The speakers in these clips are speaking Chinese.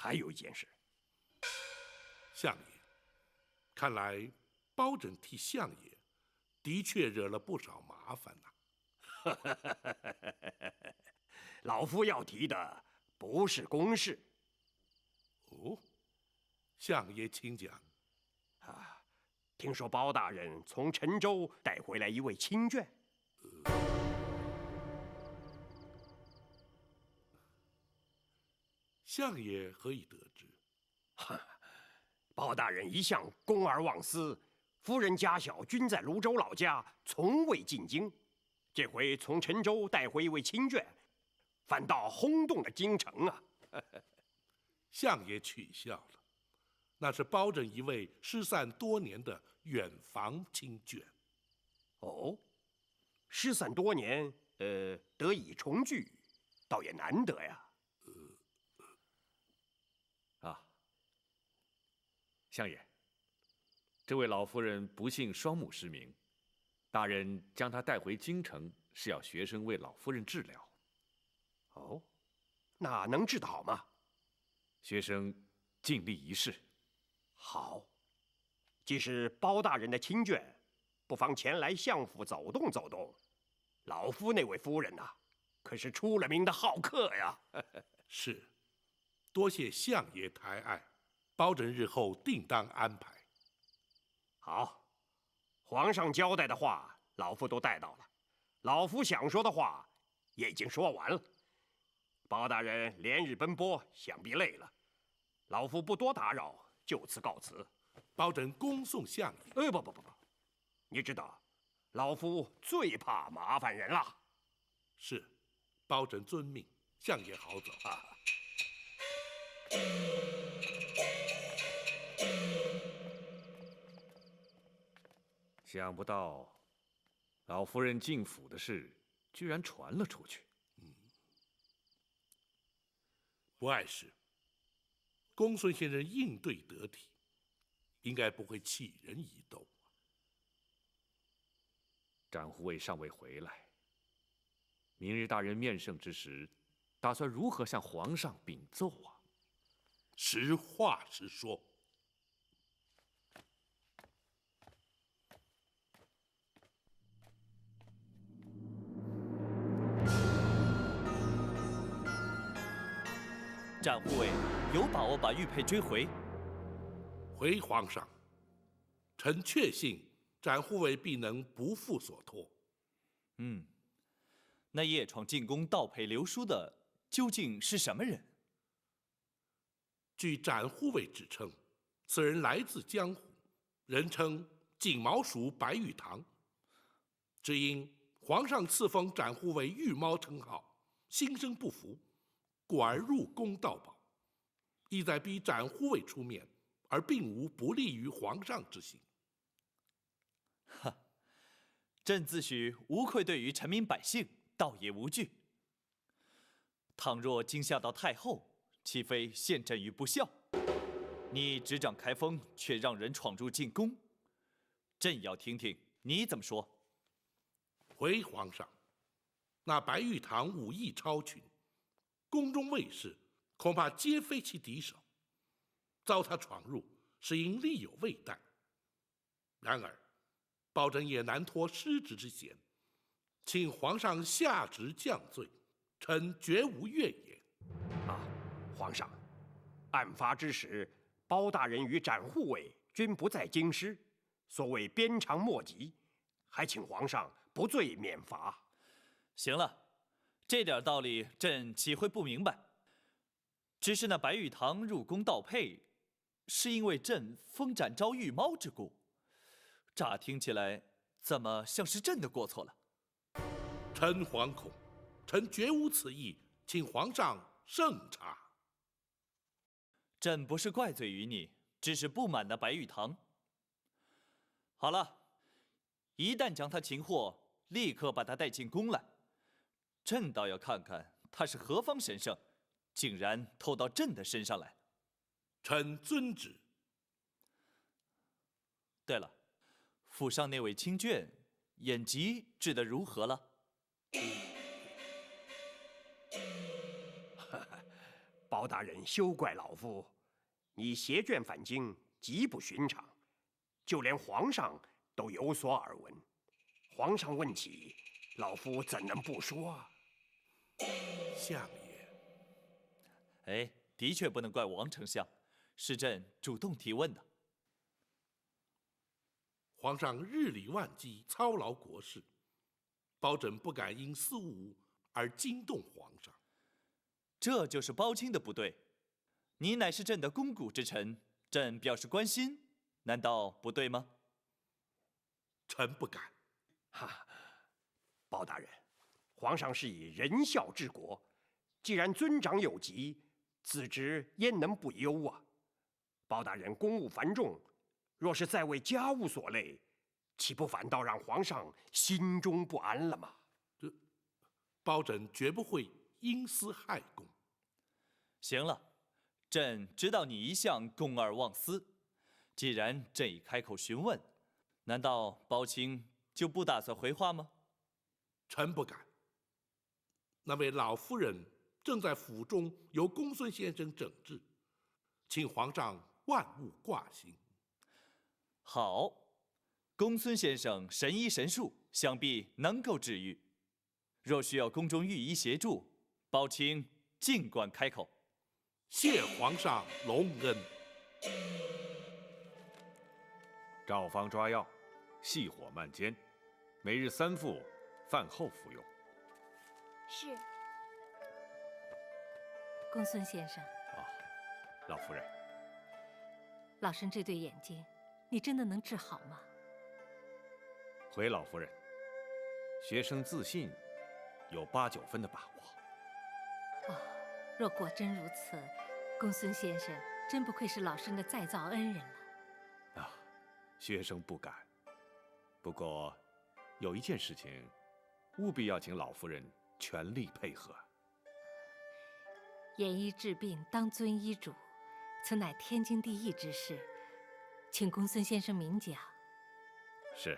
还有一件事，相爷，看来包拯替相爷的确惹了不少麻烦呐。老夫要提的不是公事。哦，相爷请讲。听说包大人从陈州带回来一位亲眷。相爷何以得知？包大人一向公而忘私，夫人家小均在泸州老家，从未进京。这回从陈州带回一位亲眷，反倒轰动了京城啊！相爷取笑了，那是包拯一位失散多年的远房亲眷。哦，失散多年，得以重聚，倒也难得呀。相爷，这位老夫人不幸双目失明，大人将她带回京城，是要学生为老夫人治疗。哦，那能治得好吗？学生尽力一试。好，既是包大人的亲眷，不妨前来相府走动走动。老夫那位夫人呐，可是出了名的好客呀。是，多谢相爷抬爱，包拯日后定当安排。好，皇上交代的话，老夫都带到了。老夫想说的话，也已经说完了。包大人连日奔波，想必累了，老夫不多打扰，就此告辞。包拯恭送相爷。不，你知道，老夫最怕麻烦人了。是，包拯遵命，相爷好走。想不到，老夫人进府的事居然传了出去。不碍事，公孙先生应对得体，应该不会弃人以斗。展护卫尚未回来，明日大人面圣之时，打算如何向皇上禀奏啊？实话实说。展护卫有把握把玉佩追回？回皇上，臣确信展护卫必能不负所托。那夜闯进宫盗佩流书的究竟是什么人？据展护卫指称，此人来自江湖，人称锦毛鼠白玉堂。只因皇上赐封展护卫玉猫称号，心生不服，故而入宫盗宝，意在逼展护卫出面，而并无不利于皇上之心。朕自诩无愧对于臣民百姓，倒也无惧。倘若惊吓到太后，岂非陷朕于不孝？你执掌开封，却让人闯入进宫，朕要听听你怎么说。回皇上，那白玉堂武艺超群，宫中卫士恐怕皆非其敌手，遭他闯入，是因力有未逮。然而，包拯也难脱失职之嫌，请皇上下旨降罪，臣绝无怨言。皇上，案发之时，包大人与展护卫均不在京师，所谓鞭长莫及，还请皇上不罪免罚。行了，这点道理朕岂会不明白？只是那白玉堂入宫盗佩，是因为朕封展昭玉猫之故，乍听起来怎么像是朕的过错了？臣惶恐，臣绝无此意，请皇上慎查。朕不是怪罪于你，只是不满那白玉堂。好了，一旦将他擒获，立刻把他带进宫来，朕倒要看看他是何方神圣，竟然偷到朕的身上来。臣遵旨。对了，府上那位亲眷，眼疾治得如何了？包包大人休怪老夫，你携卷返京极不寻常，就连皇上都有所耳闻。皇上问起，老夫怎能不说啊？相爷，哎，的确不能怪王丞相，是朕主动提问的。皇上日理万机，操劳国事，包拯不敢因私务而惊动皇上。这就是包青的不对。你乃是朕的肱骨之臣，朕表示关心，难道不对吗？臣不敢。哈，包大人，皇上是以仁孝治国，既然尊长有疾，子侄焉能不忧啊？包大人公务繁重，若是再为家务所累，岂不反倒让皇上心中不安了吗？包拯绝不会因私害公。行了，朕知道你一向公而忘私。既然朕已开口询问，难道包青就不打算回话吗？臣不敢。那位老夫人正在府中由公孙先生诊治，请皇上万勿挂心。好，公孙先生神医神术，想必能够治愈。若需要宫中御医协助，包青尽管开口。谢皇上隆恩。照方抓药，细火慢煎，每日3副，饭后服用。是。公孙先生，老夫人，老身这对眼睛，你真的能治好吗？回老夫人，学生自信有8、9分的把握。哦，若果真如此，公孙先生真不愧是老身的再造恩人了。学生不敢。不过，有一件事情，务必要请老夫人全力配合。验医治病，当遵医嘱，此乃天经地义之事，请公孙先生明讲。是。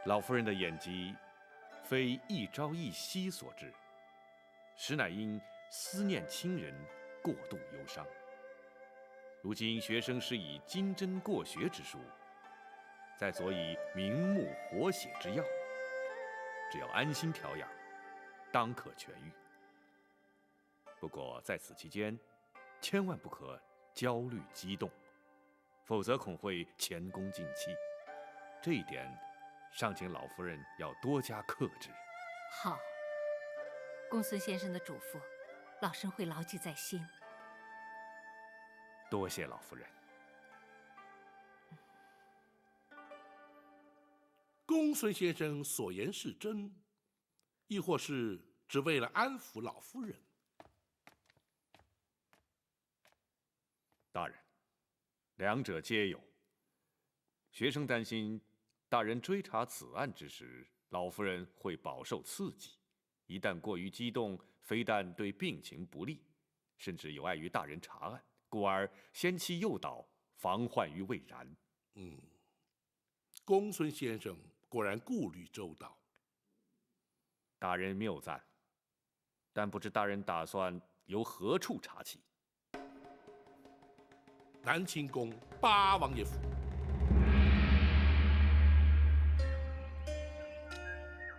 老夫人的眼疾，非一朝一夕所致，实乃因思念亲人，过度忧伤。如今学生施以金针过血之术，再佐以明目活血之药，只要安心调养，当可痊愈。不过在此期间，千万不可焦虑激动，否则恐会前功尽弃。这一点，尚请老夫人要多加克制。好，公孙先生的嘱咐，老身会牢记在心。多谢老夫人。公孙先生所言是真，亦或是只为了安抚老夫人？大人，两者皆有。学生担心，大人追查此案之时，老夫人会饱受刺激，一旦过于激动，非但对病情不利，甚至有碍于大人查案，故而先期诱导，防患于未然。公孙先生果然顾虑周到。大人谬赞，但不知大人打算由何处查起？南清宫八王爷府。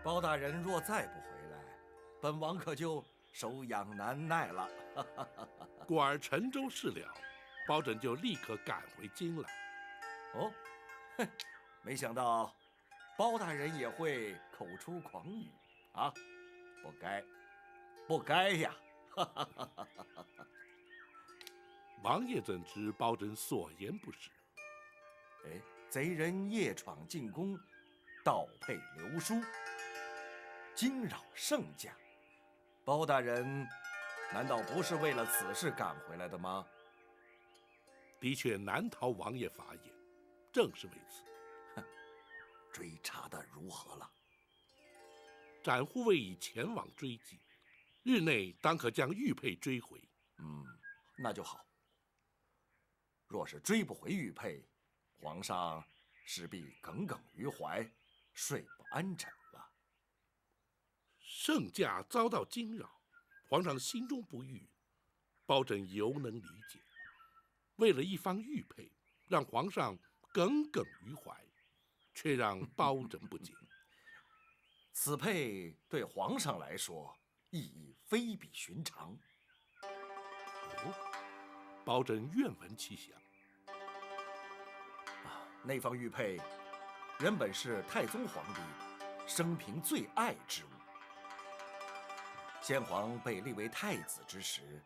包大人若再不回来，本王可就手痒难耐了。故而陈州事了，包拯就立刻赶回京来。哦，哼，没想到包大人也会口出狂语啊！不该，不该呀！王爷怎知包拯所言不实？哎，贼人夜闯进宫，盗佩流书，惊扰圣驾。包大人难道不是为了此事赶回来的吗？的确难逃王爷法眼，正是为此。追查的如何了？展护卫已前往追击，日内当可将玉佩追回。那就好。若是追不回玉佩，皇上势必耿耿于怀，睡不安枕了。圣驾遭到惊扰，皇上心中不悦，包拯犹能理解。为了一方玉佩，让皇上耿耿于怀，却让包拯不解。此佩对皇上来说意义非比寻常。包拯愿闻其详。那方玉佩原本是太宗皇帝生平最爱之物。先皇被立为太子之时，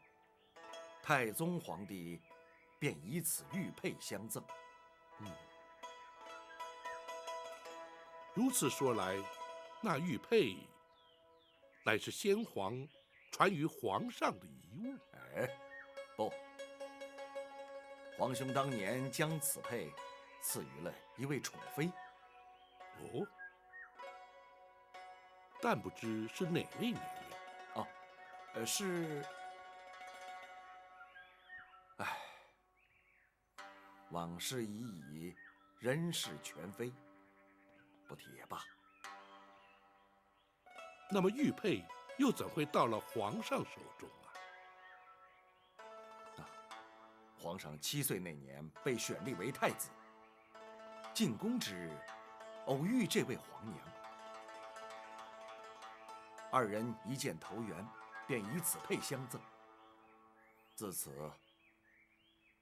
太宗皇帝便以此玉佩相赠。如此说来，那玉佩乃是先皇传于皇上的遗物。不，皇兄当年将此佩赐予了一位宠妃。哦，但不知是哪位娘娘。是……唉，往事已矣，人事全非，不提也罢。那么玉佩又怎会到了皇上手中啊？皇上7岁那年被选立为太子，进宫之日，偶遇这位皇娘，二人一见投缘，便以此佩相赠。自此，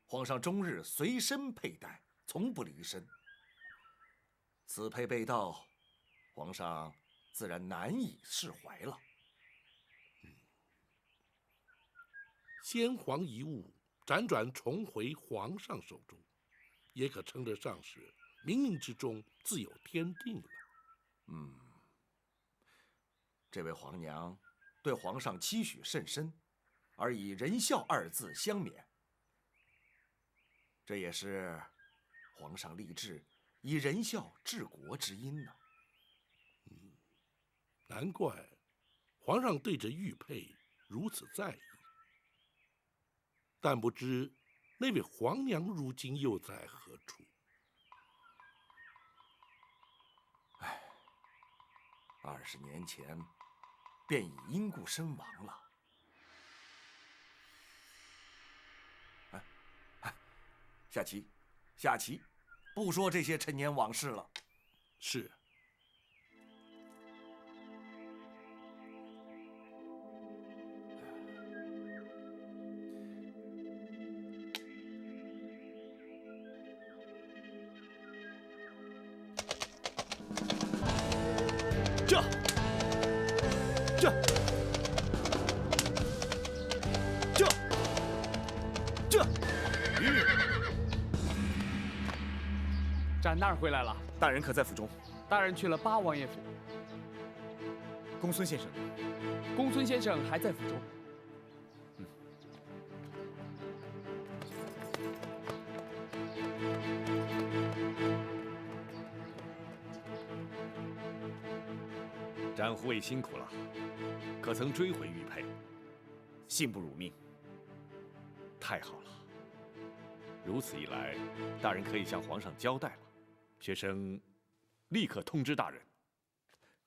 皇上终日随身佩戴，从不离身。此佩被盗，皇上自然难以释怀了。先皇遗物辗转重回皇上手中，也可称得上是冥冥之中自有天定了。这位皇娘对皇上期许甚深，而以仁孝2字相勉，这也是皇上立志以仁孝治国之因呢。难怪皇上对这玉佩如此在意。但不知那位皇娘如今又在何处？20年前便已因故身亡了。下棋，下棋，不说这些陈年往事了。是。展那儿回来了，大人可在府中？大人去了八王爷府。公孙先生，公孙先生还在府中。展护卫辛苦了，可曾追回玉佩？信不辱命。太好了，如此一来，大人可以向皇上交代了。学生立刻通知大人。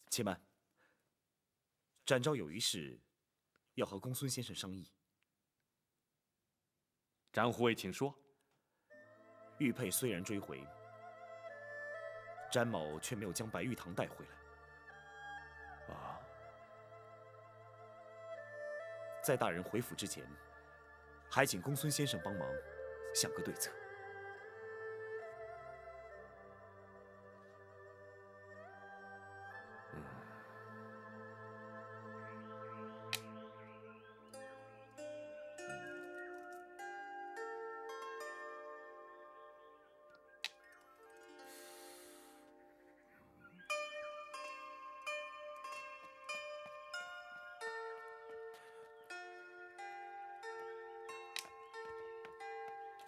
且慢，展昭有一事要和公孙先生商议。展护卫，请说。玉佩虽然追回，詹某却没有将白玉堂带回来。啊！在大人回府之前，还请公孙先生帮忙想个对策。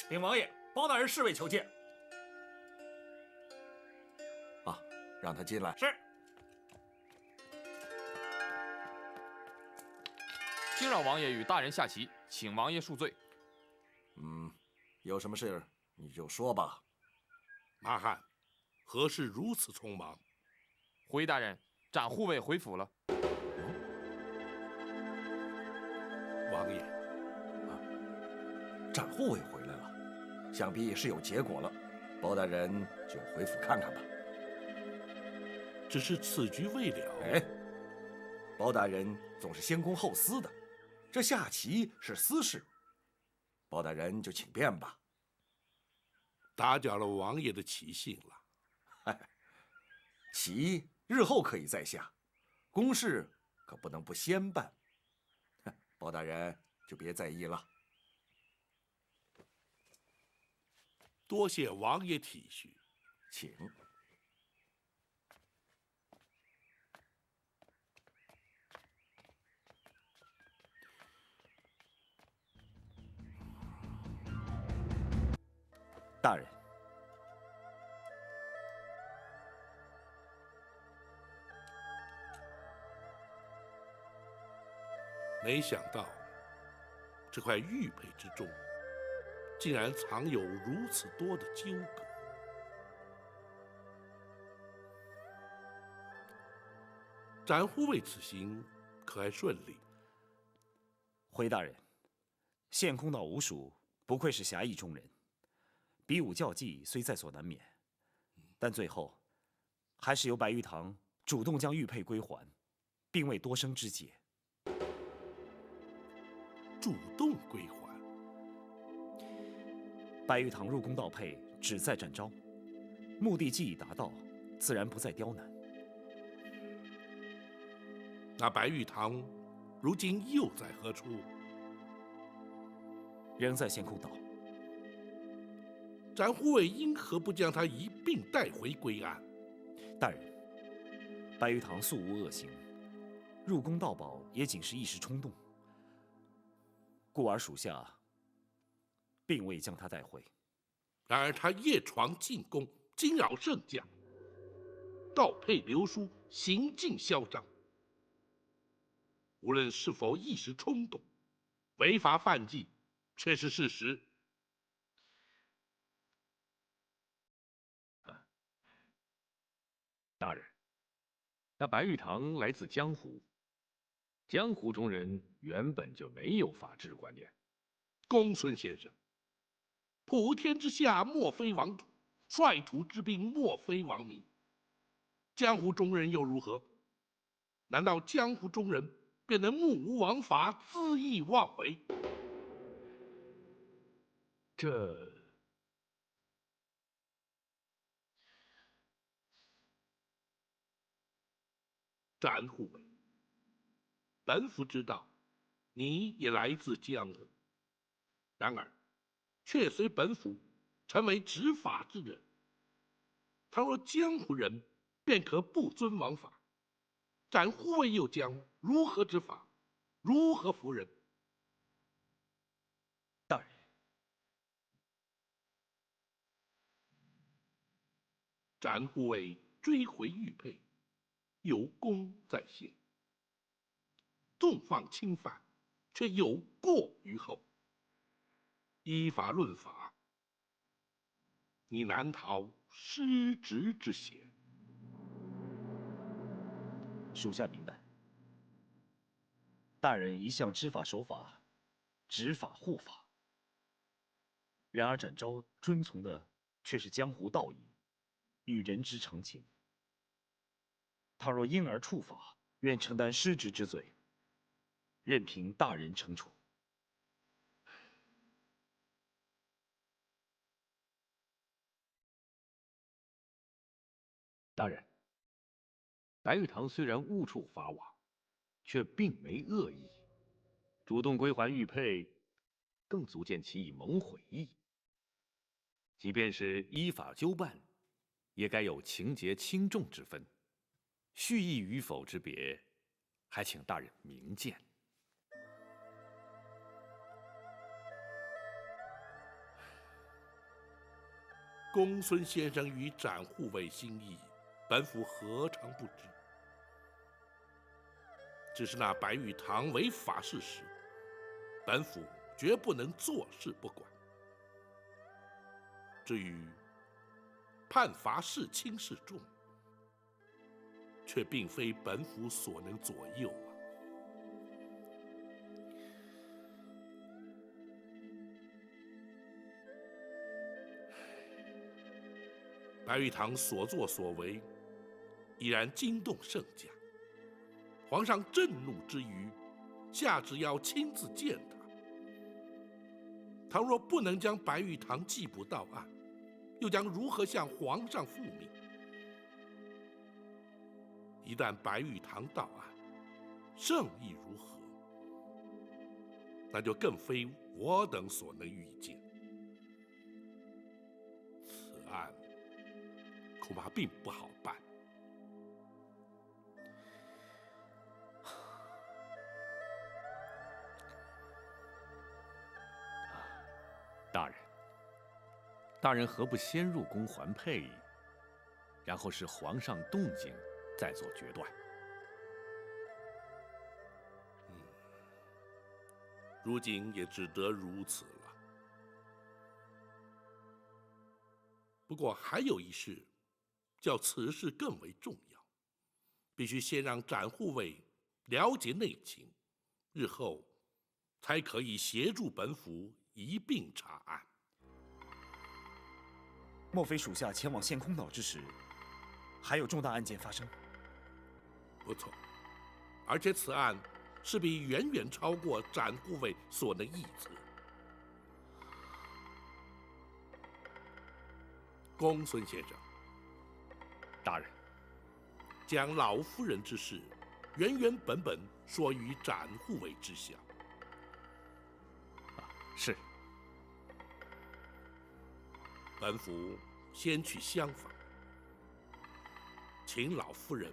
禀王爷，包大人侍卫求见。让他进来。是。惊扰王爷与大人下棋，请王爷恕罪。有什么事你就说吧。马汉，何事如此匆忙？回大人，展护卫回府了。王爷，展护卫回来了，想必是有结果了。包大人就回府看看吧。只是此局未了。哎，包大人总是先公后私的，这下棋是私事，包大人就请便吧。打搅了王爷的棋性了。嗨，棋日后可以再下，公事可不能不先办。包大人就别在意了。多谢王爷体恤，请。大人，没想到这块玉佩之中，竟然藏有如此多的纠葛。展护卫此行可还顺利？回大人，献空岛吴蜀不愧是侠义中人，比武较技虽在所难免，但最后还是由白玉堂主动将玉佩归还，并未多生枝节。主动归还。白玉堂入宫盗佩，旨在展昭，目的既已达到，自然不再刁难。那白玉堂如今又在何处？仍在献空岛。展护卫因何不将他一并带回归安？大人，白玉堂素无恶行，入宫盗宝也仅是一时冲动，故而属下并未将他带回。然而他夜闯进宫，惊扰圣驾，盗佩流书，行径嚣张。无论是否一时冲动，违法犯纪，却是事实。大人，那白玉堂来自江湖，江湖中人原本就没有法治观念。公孙先生，普天之下莫非王土，率土之滨莫非王民。江湖中人又如何？难道江湖中人便能目无王法，恣意妄为？这展护卫，本府知道你也来自江河，然而却随本府成为执法之人。倘若江湖人便可不遵王法，展护卫又将如何执法，如何服人？大人，展护卫追回玉佩，有功在先，纵放轻犯，却有过于后。依法论法，你难逃失职之嫌。属下明白。大人一向知法守法，执法护法。然而展昭遵从的却是江湖道义，与人之常情。倘若因而触法，愿承担失职之罪，任凭大人惩处。大人，白玉堂虽然误触法网，却并没恶意，主动归还玉佩，更足见其以谋悔意。即便是依法纠办，也该有情节轻重之分，蓄意与否之别，还请大人明鉴。公孙先生与展护卫心意，本府何尝不知？只是那白玉堂违法事实，本府绝不能坐视不管。至于判罚是轻是重，却并非本府所能左右啊。白玉堂所作所为，已然惊动圣驾。皇上震怒之余，下旨要亲自见他。倘若不能将白玉堂缉捕到案，又将如何向皇上复命？一旦白玉堂到案，圣意如何，那就更非我等所能预见。此案恐怕并不好办。大人何不先入宫还配，然后视皇上动静再做决断？如今也只得如此了。不过还有一事，较此事更为重要，必须先让展护卫了解内情，日后才可以协助本府一并查案。莫非属下前往陷空岛之时，还有重大案件发生？不错，而且此案势必远远超过展护卫所能臆测。公孙先生，大人，将老夫人之事原原本本说于展护卫知晓。是。本府先去厢房，请老夫人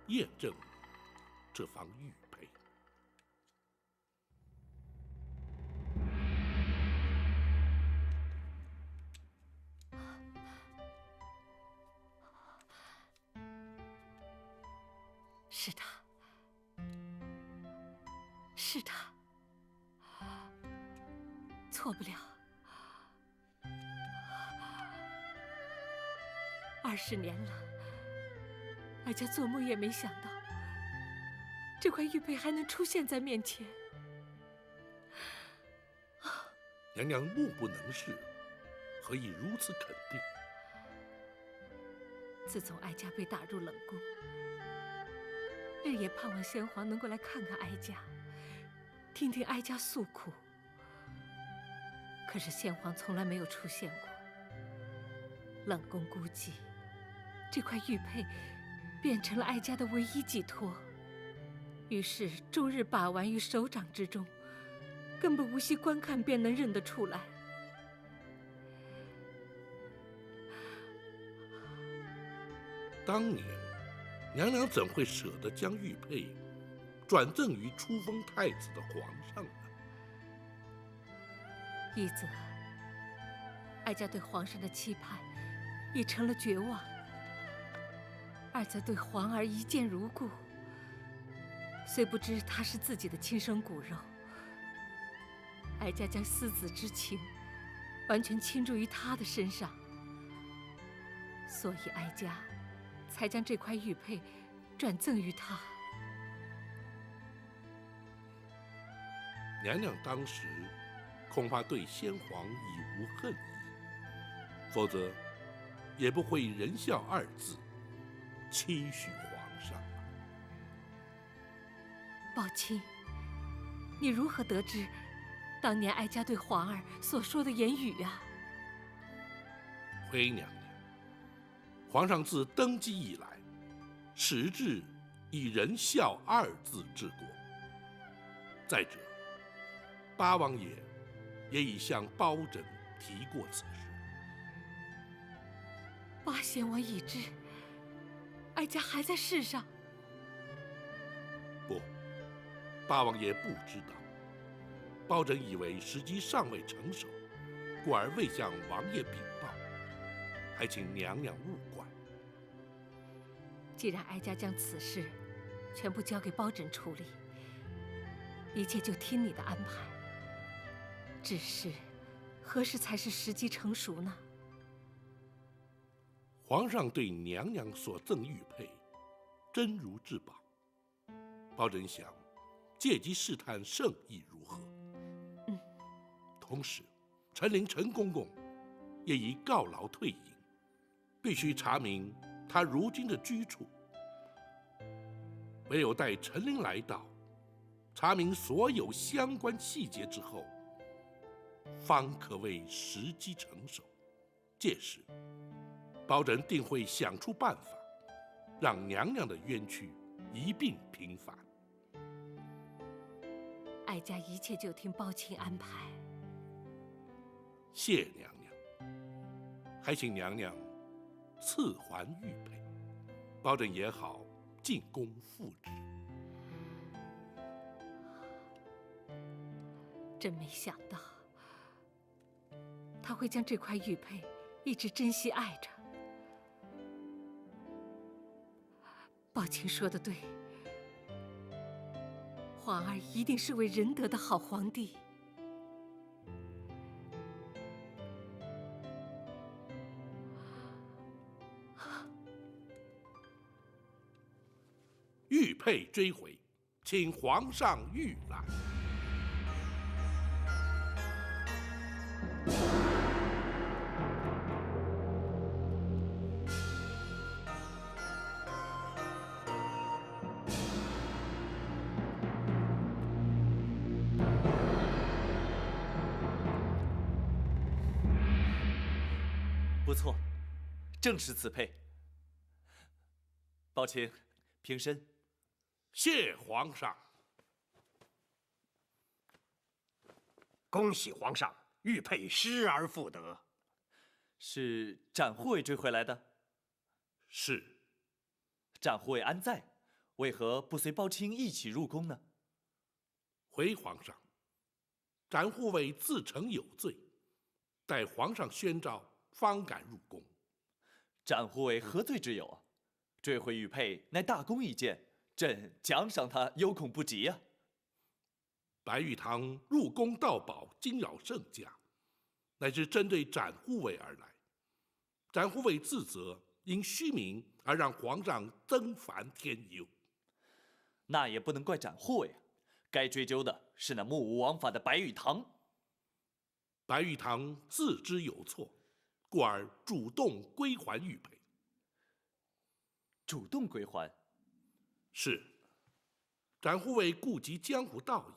验证这方玉佩。是他，是他，错不了。20年了，哀家做梦也没想到，这块玉佩还能出现在面前。娘娘目不能视，何以如此肯定？自从哀家被打入冷宫，日夜盼望先皇能够来看看哀家，听听哀家诉苦。可是先皇从来没有出现过。冷宫估计，这块玉佩变成了哀家的唯一寄托，于是终日把玩于手掌之中，根本无需观看便能认得出来。当年，娘娘怎会舍得将玉佩转赠于初封太子的皇上呢？一则，哀家对皇上的期盼已成了绝望；二则对皇儿一见如故，虽不知他是自己的亲生骨肉，哀家将思子之情完全倾注于他的身上，所以哀家才将这块玉佩转赠于他。娘娘当时恐怕对先皇已无恨意，否则也不会仁孝二字期许皇上。宝卿，你如何得知当年哀家对皇儿所说的言语啊？回娘娘，皇上自登基以来，始至以仁孝二字治国。再者，八王爷也已向包拯提过此事。八贤王已知，哀家还在世上。不，八王爷不知道。包拯以为时机尚未成熟，故而未向王爷禀报，还请娘娘勿怪。既然哀家将此事全部交给包拯处理，一切就听你的安排。只是，何时才是时机成熟呢？皇上对娘娘所赠玉佩，珍如至宝。包拯想借机试探圣意如何。同时，陈陵陈公公也已告劳退隐，必须查明他如今的居处。唯有待陈琳来到，查明所有相关细节之后，方可谓时机成熟。届时，包拯定会想出办法，让娘娘的冤屈一并平反。哀家一切就听包钦安排。谢娘娘，还请娘娘赐还玉佩，包拯也好进宫复职。真没想到，他会将这块玉佩一直珍惜爱着。包钦说的对，皇儿一定是位仁德的好皇帝。玉佩追回，请皇上御览。不错，正是此佩。包钦，平身。谢皇上。恭喜皇上，玉佩失而复得。是展护卫追回来的？是。展护卫安在？为何不随包钦一起入宫呢？回皇上，展护卫自称有罪，待皇上宣召，方敢入宫。展护卫何罪之有啊？追回玉佩乃大功一件，朕奖赏他有恐不及啊。白玉堂入宫盗宝，惊扰圣驾，乃是针对展护卫而来。展护卫自责，因虚名而让皇上增烦添忧。那也不能怪展护卫啊，该追究的是那目无王法的白玉堂。白玉堂自知有错，故而主动归还玉佩。主动归还？是。展护卫顾及江湖道义，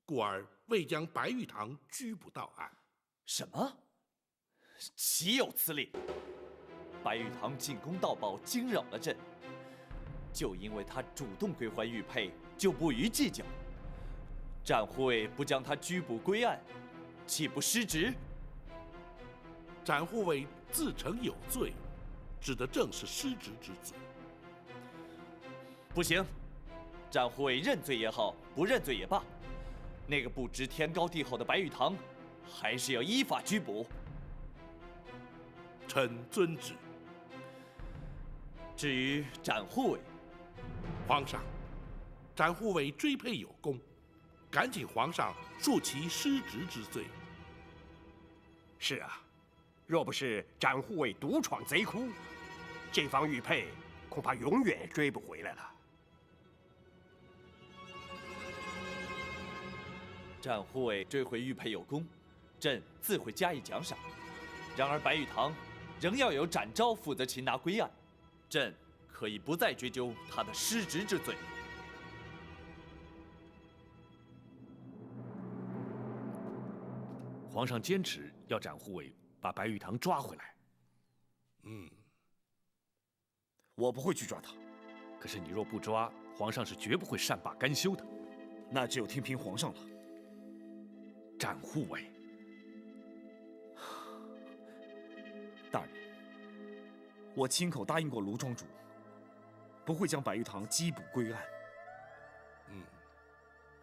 故而未将白玉堂拘捕到案。什么？岂有此理！白玉堂进宫盗宝，惊扰了朕，就因为他主动归还玉佩，就不予计较。展护卫不将他拘捕归案，岂不失职？展护卫自称有罪，指的正是失职之罪。不行，展护卫认罪也好，不认罪也罢，那个不知天高地厚的白玉堂，还是要依法拘捕。臣遵旨。至于展护卫，皇上，展护卫追佩有功，赶请皇上恕其失职之罪。是啊，若不是展护卫独闯贼窟，这方玉佩恐怕永远追不回来了。展护卫追回玉佩有功，朕自会加以奖赏。然而白玉堂仍要由展昭负责擒拿归案，朕可以不再追究他的失职之罪。皇上坚持要展护卫把白玉堂抓回来。我不会去抓他。可是你若不抓，皇上是绝不会善罢甘休的。那只有听凭皇上了。展护卫，大人，我亲口答应过卢庄主，不会将白玉堂缉捕归案。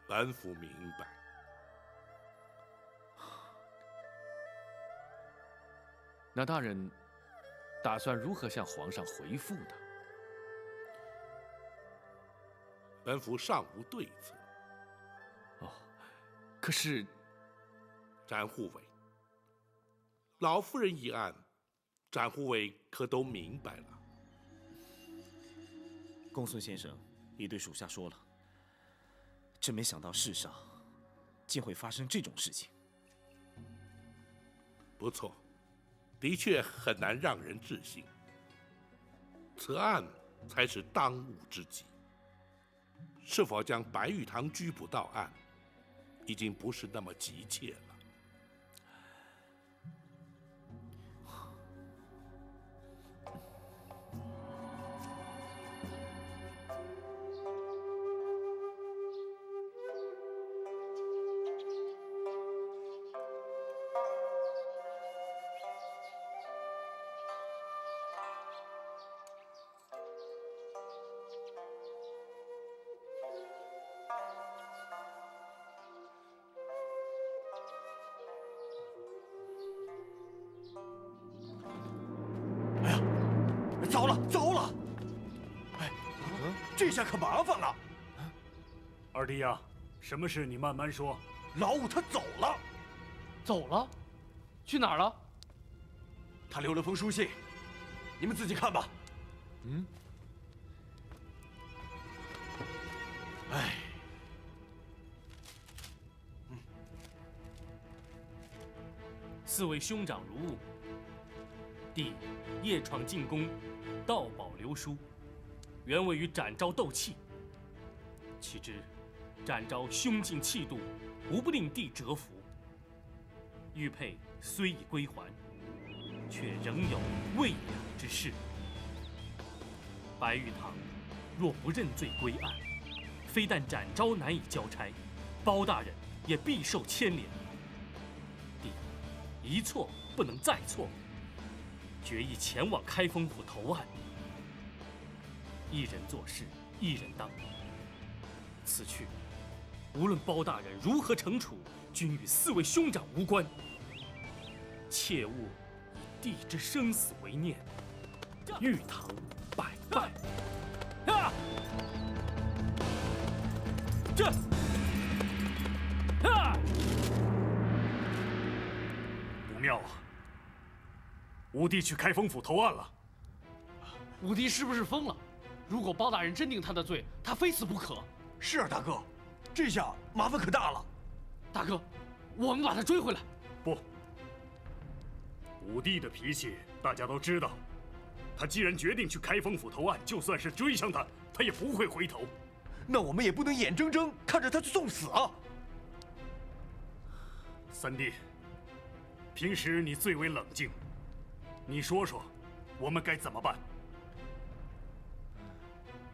本府明白。那大人打算如何向皇上回复呢？本府尚无对策。哦，可是展护卫，老夫人一案，展护卫可都明白了。公孙先生已对属下说了，真没想到世上竟会发生这种事情。不错，的确很难让人置信。此案才是当务之急。是否将白玉堂拘捕到案，已经不是那么急切了。糟了，糟了！哎，这下可麻烦了。二弟呀，什么事你慢慢说。老五他走了，走了？去哪儿了？他留了封书信，你们自己看吧。嗯。哎。四位兄长如晤。弟夜闯进宫，盗宝流书，原为与展昭斗气。岂知展昭胸襟气度，无不令弟折服。玉佩虽已归还，却仍有未了之事。白玉堂若不认罪归案，非但展昭难以交差，包大人也必受牵连。弟一错不能再错。决意前往开封府投案，一人做事一人当。此去，无论包大人如何惩处，均与四位兄长无关。切勿以弟之生死为念，玉堂百败。啊！这！啊！不妙啊！五弟去开封府投案了。五弟是不是疯了？如果包大人真定他的罪，他非死不可。是啊，大哥，这下麻烦可大了。大哥，我们把他追回来。不，五弟的脾气大家都知道。他既然决定去开封府投案，就算是追上他，他也不会回头。那我们也不能眼睁睁看着他去送死啊！三弟，平时你最为冷静。你说说，我们该怎么办？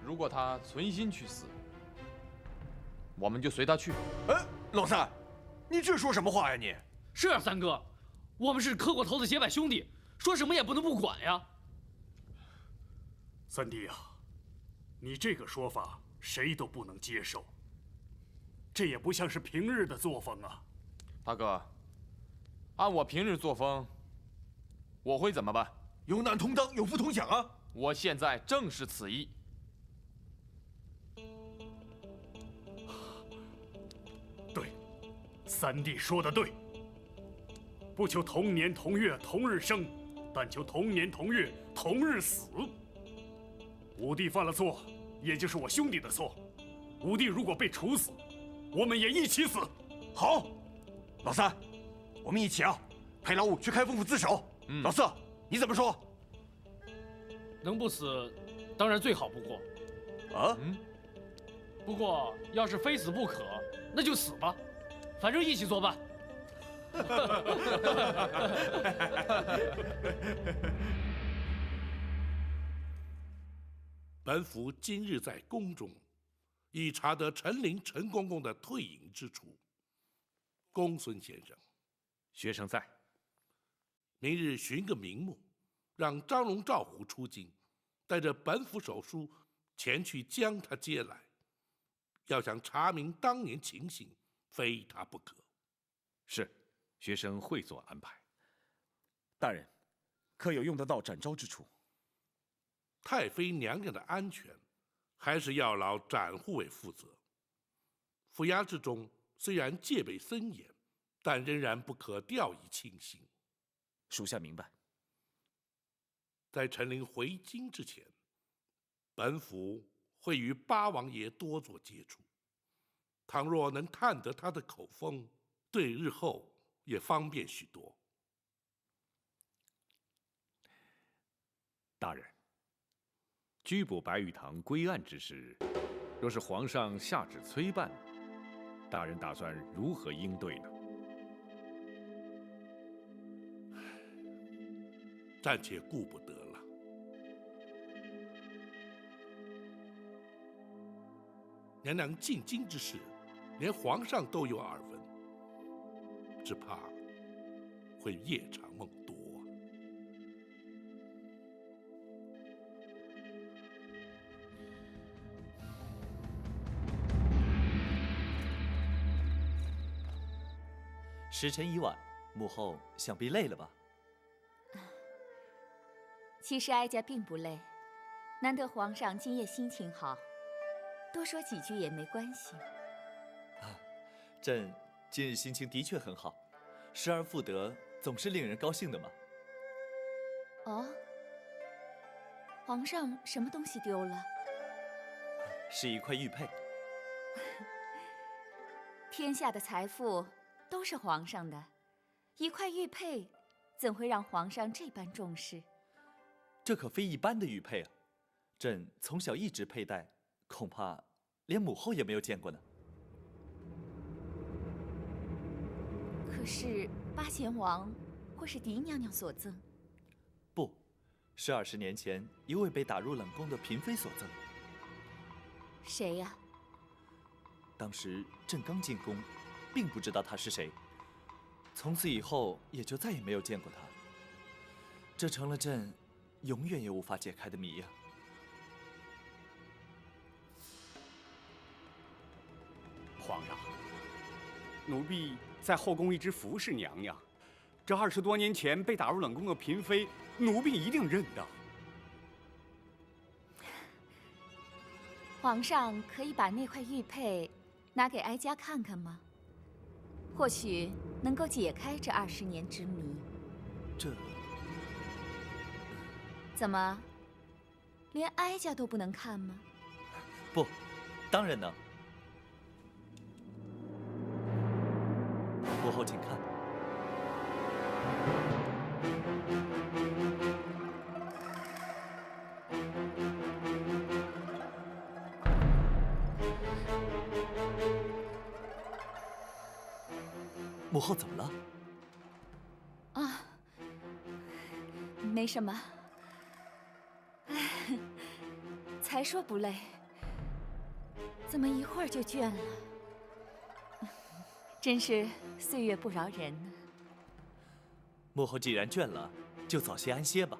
如果他存心去死，我们就随他去。哎，老三，你这说什么话呀你？是啊，三哥，我们是磕过头的结拜兄弟，说什么也不能不管呀。三弟啊，你这个说法谁都不能接受，这也不像是平日的作风啊。大哥，按我平日作风，我会怎么办？有难同当，有福同享啊！我现在正是此意。对，三弟说的对。不求同年同月同日生，但求同年同月同日死。五弟犯了错，也就是我兄弟的错。五弟如果被处死，我们也一起死。好，老三，我们一起啊，陪老五去开封府自首。老四，你怎么说？能不死，当然最好不过。啊？不过要是非死不可，那就死吧，反正一起作伴。本府今日在宫中，已查得陈琳陈公公的退隐之处。公孙先生，学生在。明日寻个名目，让张龙、赵虎出京，带着本府手书前去将他接来。要想查明当年情形，非他不可。是，学生会做安排。大人，可有用得到展昭之处？太妃娘娘的安全，还是要劳展护卫负责。府衙之中虽然戒备森严，但仍然不可掉以轻心。属下明白。在陈琳回京之前，本府会与八王爷多做接触。倘若能探得他的口风，对日后也方便许多。大人，拘捕白玉堂归案之事，若是皇上下旨催办，大人打算如何应对呢？暂且顾不得了。娘娘进京之事，连皇上都有耳闻，只怕会夜长梦多啊。时辰已晚，母后想必累了吧？其实哀家并不累，难得皇上今夜心情好，多说几句也没关系。朕今日心情的确很好，失而复得，总是令人高兴的嘛。哦，皇上什么东西丢了？是一块玉佩。天下的财富都是皇上的，一块玉佩怎会让皇上这般重视？这可非一般的玉佩啊！朕从小一直佩戴，恐怕连母后也没有见过呢。可是八贤王或是狄娘娘所赠？不，是20年前一位被打入冷宫的嫔妃所赠。谁呀？当时朕刚进宫，并不知道她是谁，从此以后也就再也没有见过她。这成了朕永远也无法解开的谜呀。皇上，奴婢在后宫一直服侍娘娘，这20多年前被打入冷宫的嫔妃，奴婢一定认得。皇上可以把那块玉佩拿给哀家看看吗？或许能够解开这20年之谜。这怎么，连哀家都不能看吗？不，当然能。母后请看。母后怎么了？啊，没什么。哎，才说不累，怎么一会儿就倦了？真是岁月不饶人呢。母后既然倦了，就早些安歇吧。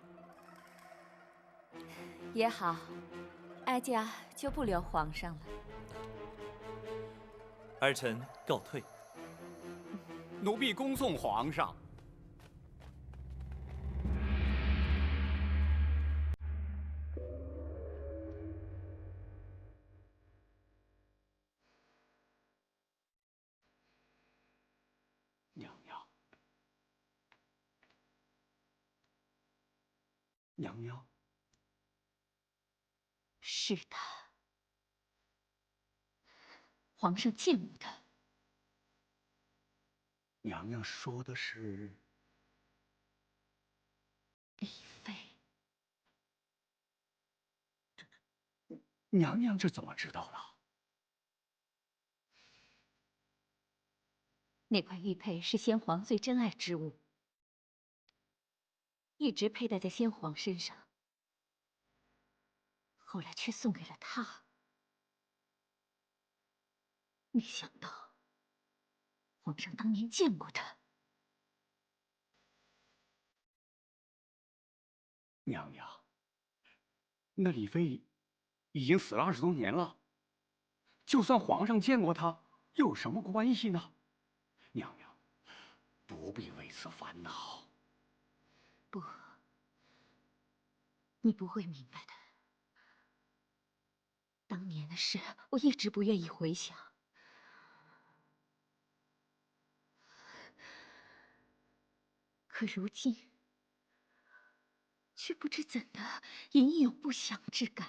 也好，哀家就不留皇上了。儿臣告退。奴婢恭送皇上。娘娘，是的，皇上见过他。娘娘说的是李妃。娘娘这怎么知道了？那块玉佩是先皇最珍爱之物，一直佩戴在先皇身上，后来却送给了他。没想到，皇上当年见过他。娘娘，那李妃已经死了20多年了，就算皇上见过她，又有什么关系呢？娘娘，不必为此烦恼。不，你不会明白的。当年的事，我一直不愿意回想。可如今，却不知怎的，隐有不祥之感。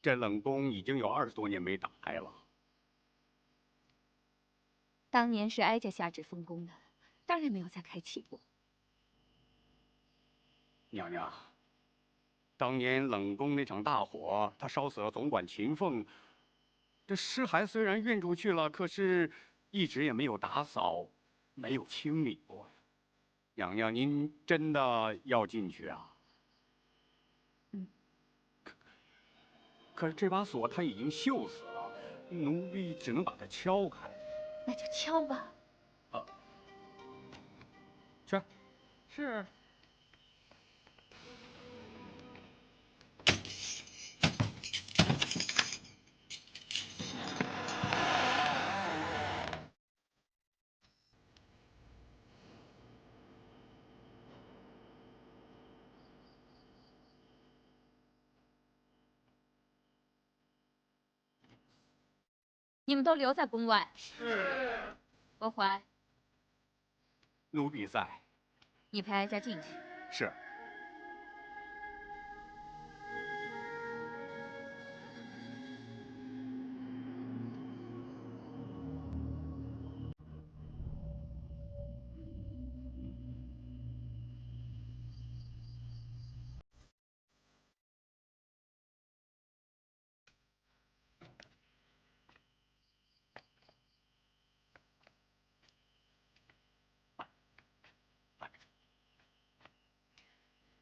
这冷宫已经有20多年没打开了。当年是哀家下旨封宫的，当然没有再开启过。娘娘，当年冷宫那场大火，他烧死了总管秦凤。这尸骸虽然运出去了，可是一直也没有打扫，没有清理过。娘娘，您真的要进去啊？嗯。可是这把锁它已经锈死了，奴婢只能把它敲开。那就敲吧。去。是。你们都留在宫外。是。国怀，奴婢在。你陪哀家进去。是。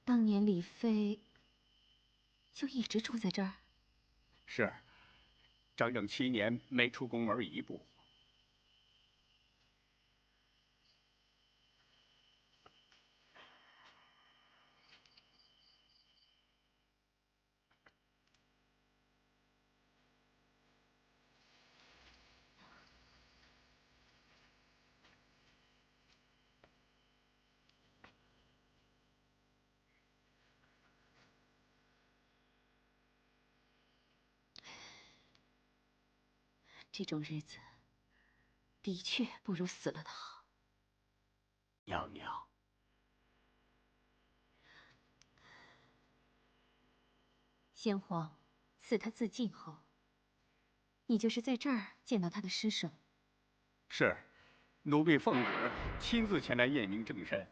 当年李妃就一直住在这儿。是，整整7年没出宫门1步。这种日子，的确不如死了的好。娘娘，先皇赐他自尽后，你就是在这儿见到他的尸首。是，奴婢奉旨亲自前来验明正身。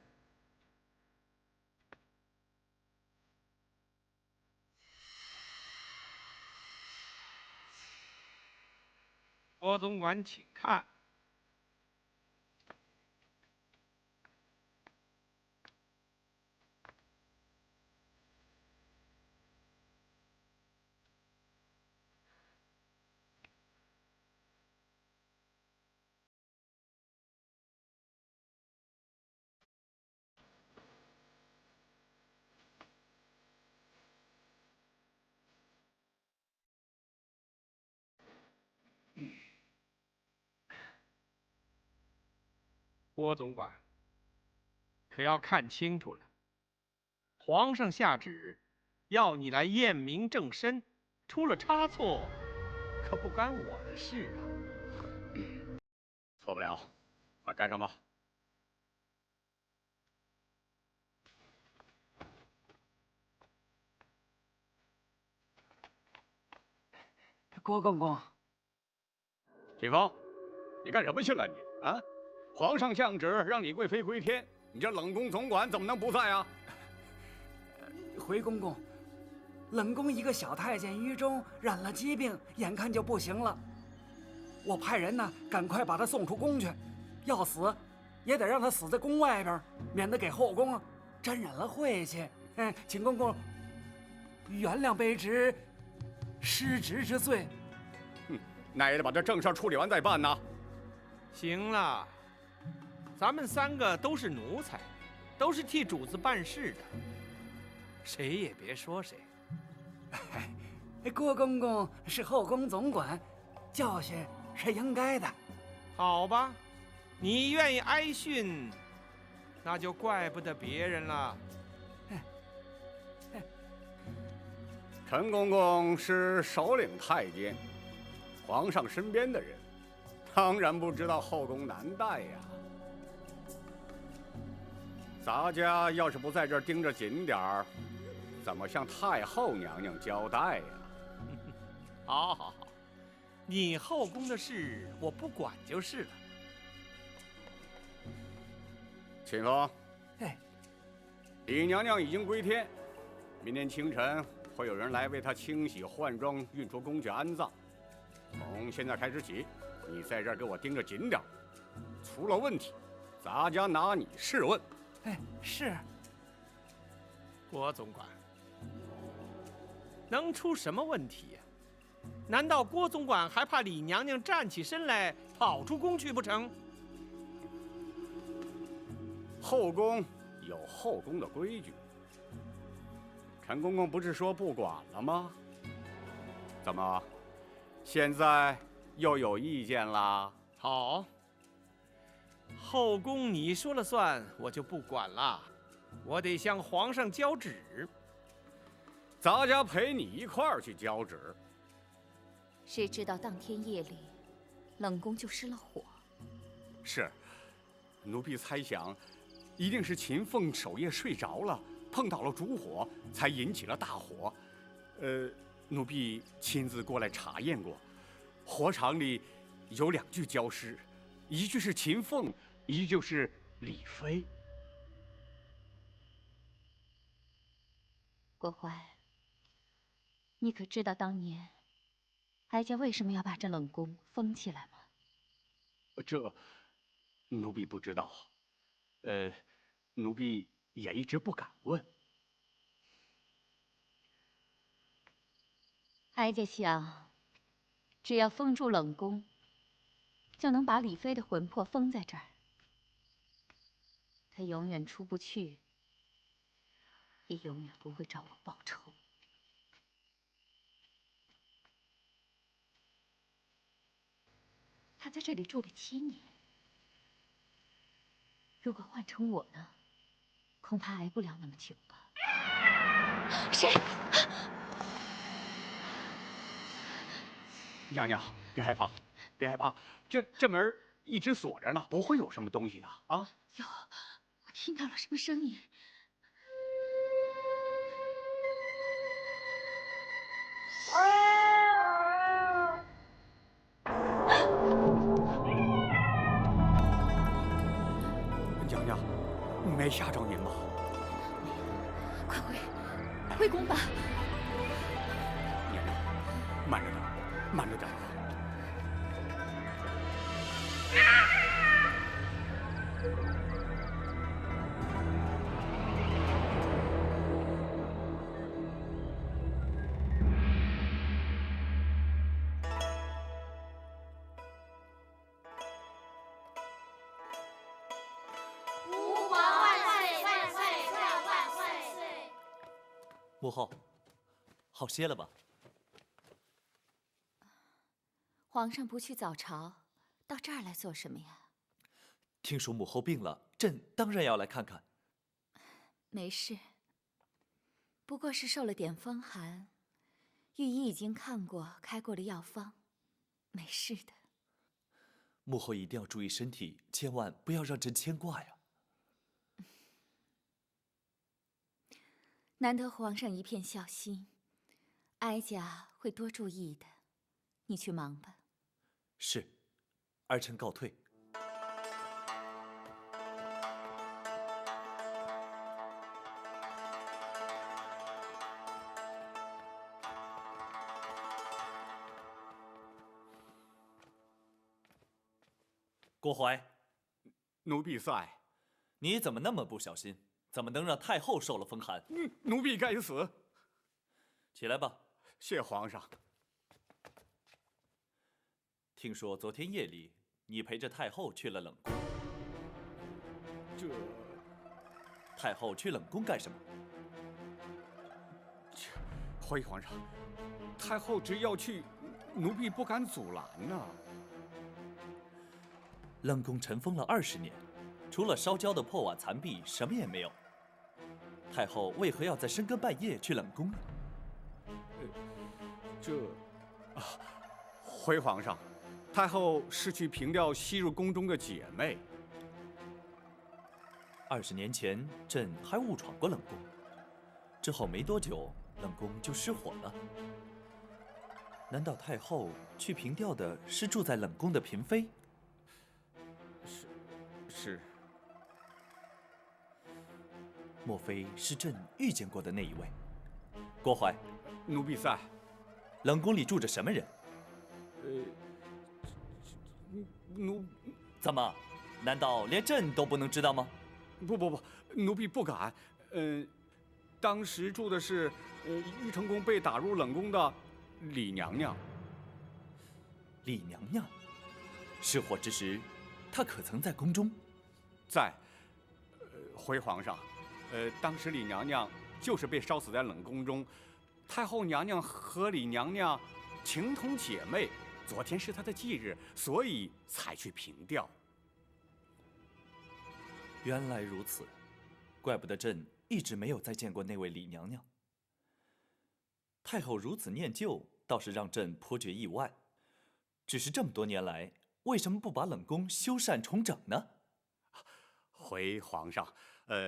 郭总管，请看。郭总管，可要看清楚了，皇上下旨要你来验明正身，出了差错，可不干我的事啊。错不了，快盖上吧。郭公公，秦风，你干什么去了你？啊？皇上降旨让你贵妃归天，你这冷宫总管怎么能不在啊？回公公，冷宫一个小太监于中染了疾病，眼看就不行了。我派人呢，赶快把他送出宫去，要死也得让他死在宫外边，免得给后宫沾染了晦气。请公公原谅卑职失职之罪。那也得把这正事处理完再办呐。行了，咱们3个都是奴才，都是替主子办事的，谁也别说谁。郭公公是后宫总管，教训是应该的。好吧，你愿意挨训，那就怪不得别人了。陈公公是首领太监，皇上身边的人，当然不知道后宫难待呀。咱家要是不在这儿盯着紧点儿，怎么向太后娘娘交代呀？好，好，好，你后宫的事我不管就是了。秦风，哎，李娘娘已经归天，明天清晨会有人来为她清洗换装，运出宫去安葬。从现在开始起，你在这儿给我盯着紧点，出了问题，咱家拿你试问。哎，是。郭总管，能出什么问题呀？难道郭总管还怕李娘娘站起身来跑出宫去不成？后宫有后宫的规矩，陈公公不是说不管了吗？怎么，现在又有意见啦？好，后宫你说了算，我就不管了。我得向皇上交旨，咱家陪你一块儿去交旨。谁知道当天夜里，冷宫就失了火。是，奴婢猜想，一定是秦凤守夜睡着了，碰到了烛火，才引起了大火。奴婢亲自过来查验过，火场里有2具焦尸，一具是秦凤，一具就是李妃。郭槐，你可知道当年哀家为什么要把这冷宫封起来吗？这，奴婢不知道。奴婢也一直不敢问。哀家想，只要封住冷宫，就能把李妃的魂魄封在这儿，她永远出不去，也永远不会找我报仇。她在这里住了7年，如果换成我呢，恐怕挨不了那么久吧。谁？娘娘，别害怕，别害怕，这门一直锁着呢，不会有什么东西的啊。有，我听到了什么声音？娘娘，没吓着您吧？快回宫吧。娘娘，慢着点，慢着点。母后，好些了吧？皇上不去早朝，到这儿来做什么呀？听说母后病了，朕当然要来看看。没事，不过是受了点风寒，御医已经看过，开过了药方，没事的。母后一定要注意身体，千万不要让朕牵挂呀。难得皇上一片孝心，哀家会多注意的。你去忙吧。是，儿臣告退。郭槐，奴婢在。你怎么那么不小心？怎么能让太后受了风寒？奴婢该死。起来吧。谢皇上。听说昨天夜里你陪着太后去了冷宫。这……太后去冷宫干什么？回皇上，太后只要去，奴婢不敢阻拦呐。冷宫尘封了20年，除了烧焦的破瓦残壁，什么也没有。太后为何要在深更半夜去冷宫呢？回皇上，太后是去凭吊吸入宫中的姐妹。 20年前，朕还误闯过冷宫，之后没多久，冷宫就失火了。难道太后去凭吊的是住在冷宫的嫔妃？是。莫非是朕遇见过的那一位？郭槐，奴婢在。冷宫里住着什么人？怎么？难道连朕都不能知道吗？不，奴婢不敢。当时住的是玉成宫被打入冷宫的李娘娘。李娘娘，失火之时，她可曾在宫中？在。回皇上，当时李娘娘就是被烧死在冷宫中。太后娘娘和李娘娘情同姐妹，昨天是她的忌日，所以才去凭吊。原来如此，怪不得朕一直没有再见过那位李娘娘。太后如此念旧，倒是让朕颇觉意外。只是这么多年来，为什么不把冷宫修缮重整呢？回皇上，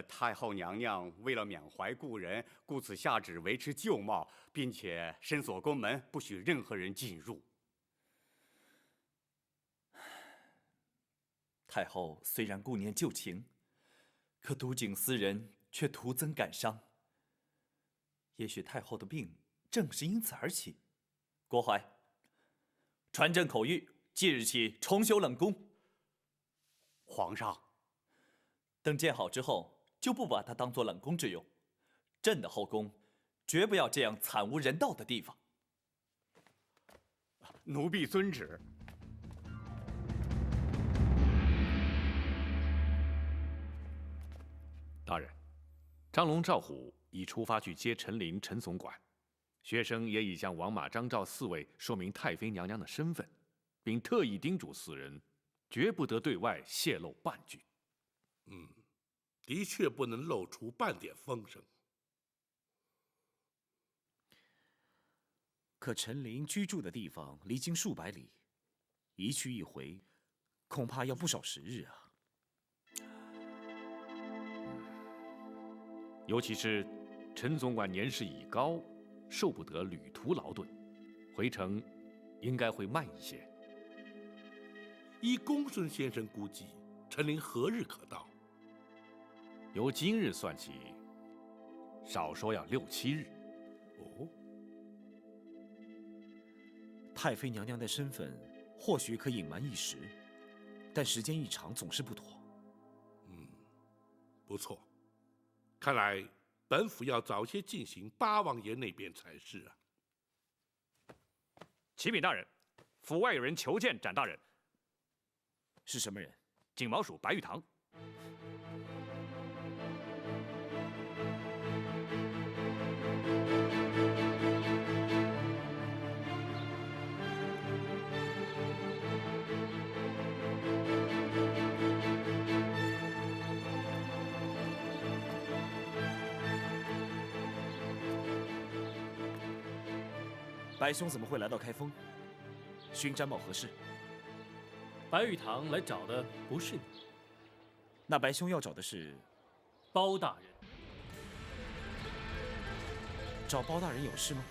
太后娘娘为了缅怀故人，故此下旨维持旧貌，并且深锁宫门，不许任何人进入。太后虽然顾念旧情，可督警私人却徒增感伤。也许太后的病正是因此而起。郭槐，传朕口谕，即日起重修冷宫。皇上。等建好之后，就不把它当作冷宫之用。朕的后宫，绝不要这样惨无人道的地方。奴婢遵旨。大人，张龙、赵虎已出发去接陈琳、陈总管，学生也已向王马、张赵4位说明太妃娘娘的身份，并特意叮嘱4人，绝不得对外泄露半句。的确不能露出半点风声。可陈琳居住的地方离京数百里，一去一回，恐怕要不少时日啊。尤其是陈总管年事已高，受不得旅途劳顿，回程应该会慢一些。依公孙先生估计，陈琳何日可到？由今日算起，少说要6、7日。哦，太妃娘娘的身份或许可隐瞒一时，但时间一长总是不妥。不错，看来本府要早些进行八王爷那边才是啊。启禀大人，府外有人求见展大人。是什么人？锦毛鼠白玉堂。白兄怎么会来到开封？寻詹某何事？白玉堂来找的不是你，那白兄要找的是包大人。找包大人有事吗？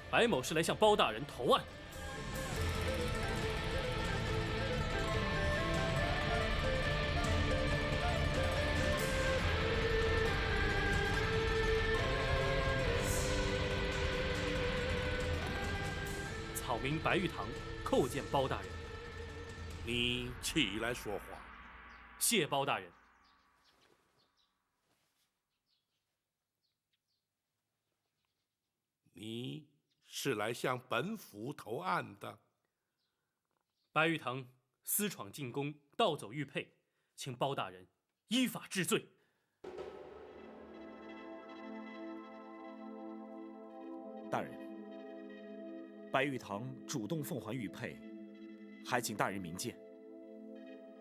白某是来向包大人投案。草民白玉堂叩见包大人。你起来说话。谢包大人。你是来向本府投案的？白玉堂私闯进宫，盗走玉佩，请包大人依法治罪。大人，白玉堂主动奉还玉佩，还请大人明鉴。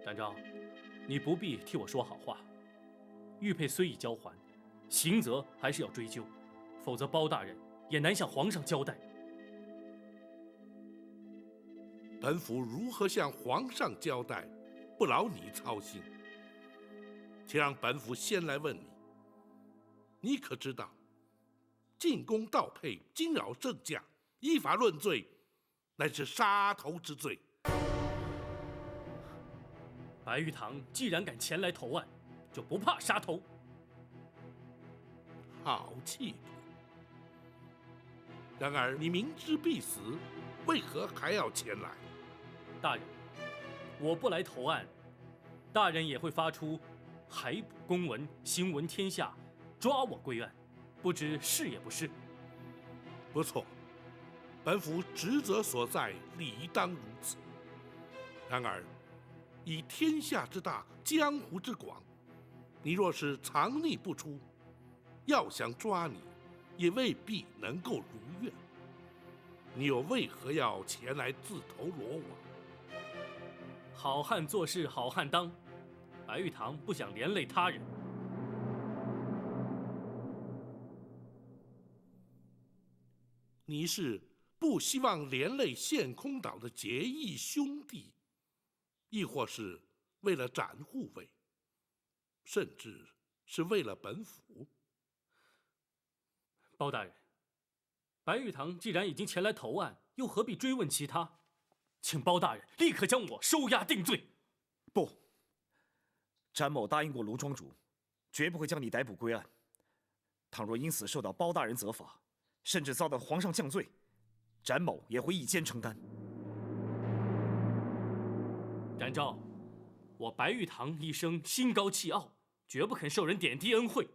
展昭，你不必替我说好话。玉佩虽已交还，刑责还是要追究，否则包大人也难向皇上交代。本府如何向皇上交代，不劳你操心。且让本府先来问你，你可知道进宫盗佩惊扰圣驾，依法论罪，乃是杀头之罪。白玉堂既然敢前来投案，就不怕杀头。好气度！然而你明知必死，为何还要前来？大人，我不来投案，大人也会发出海捕公文，行闻天下，抓我归案，不知是也不是？不错，本府职责所在，理当如此。然而，以天下之大，江湖之广，你若是藏匿不出，要想抓你，也未必能够如愿。你又为何要前来自投罗网？好汉做事好汉当，白玉堂不想连累他人。你是不希望连累陷空岛的结义兄弟，亦或是为了展护卫，甚至是为了本府？包大人，白玉堂既然已经前来投案，又何必追问其他？请包大人立刻将我收押定罪。不，詹某答应过卢庄主，绝不会将你逮捕归案。倘若因此受到包大人责罚，甚至遭到皇上降罪，詹某也会一肩承担。展昭，我白玉堂一生心高气傲，绝不肯受人点滴恩惠。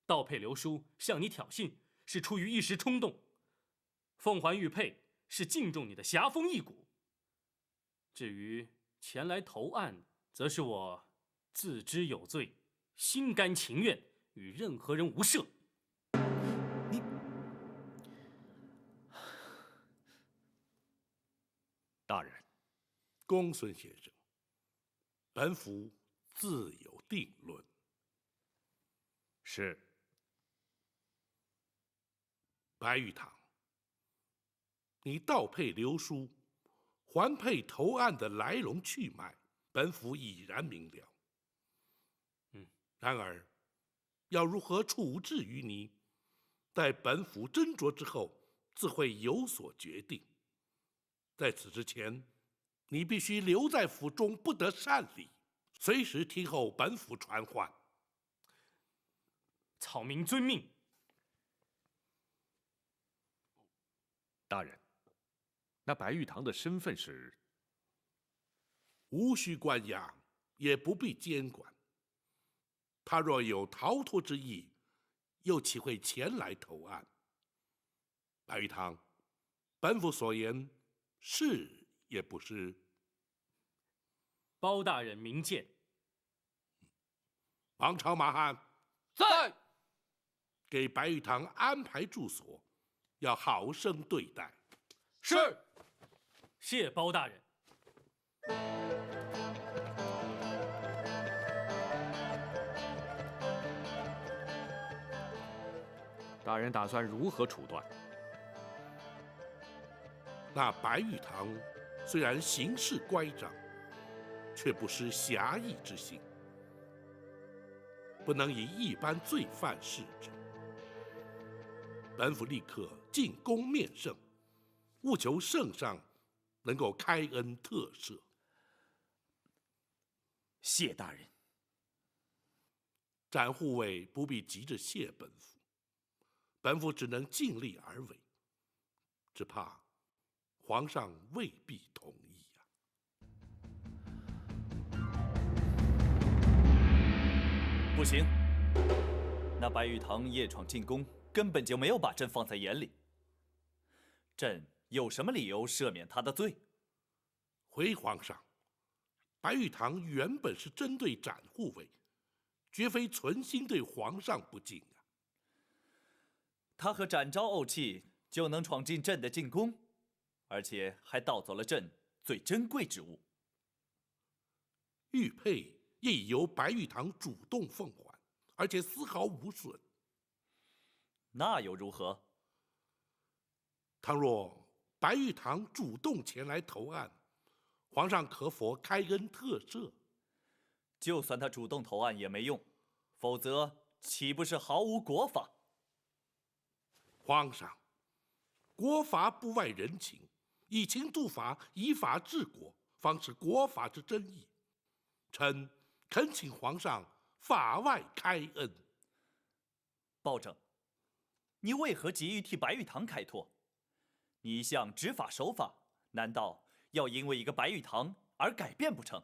倒配刘叔向你挑衅，是出于一时冲动；奉还玉佩，是敬重你的侠风义骨。至于前来投案，则是我自知有罪，心甘情愿，与任何人无涉。大人，公孙先生，本府自有定论。是。白玉堂，你盗配刘书，还配投案的来龙去脉，本府已然明了。然而，要如何处置于你，待本府斟酌之后，自会有所决定。在此之前，你必须留在府中，不得擅离，随时听候本府传唤。草民遵命。大人，那白玉堂的身份是？无需关押，也不必监管。他若有逃脱之意，又岂会前来投案？白玉堂，本府所言是也不是？包大人明鉴。王朝马汉，在。给白玉堂安排住所，要好生对待。是。谢包大人。大人打算如何处断？那白玉堂虽然行事乖张，却不失侠义之心，不能以一般罪犯视之。本府立刻进宫面圣，务求圣上能够开恩特赦。谢大人。展护卫不必急着谢本府，本府只能尽力而为，只怕皇上未必同意呀。不行，那白玉堂夜闯进宫，根本就没有把朕放在眼里。朕有什么理由赦免他的罪？回皇上，白玉堂原本是针对展护卫，绝非存心对皇上不敬啊。他和展昭怄气，就能闯进朕的禁宫，而且还盗走了朕最珍贵之物。玉佩也已由白玉堂主动奉还，而且丝毫无损。那又如何？倘若白玉堂主动前来投案，皇上可否开恩特赦？就算他主动投案也没用，否则岂不是毫无国法？皇上，国法不外人情，以情度法，以法治国，方是国法之真意。臣恳请皇上法外开恩。暴政，你为何急于替白玉堂开脱？你一向执法守法，难道要因为一个白玉堂而改变不成？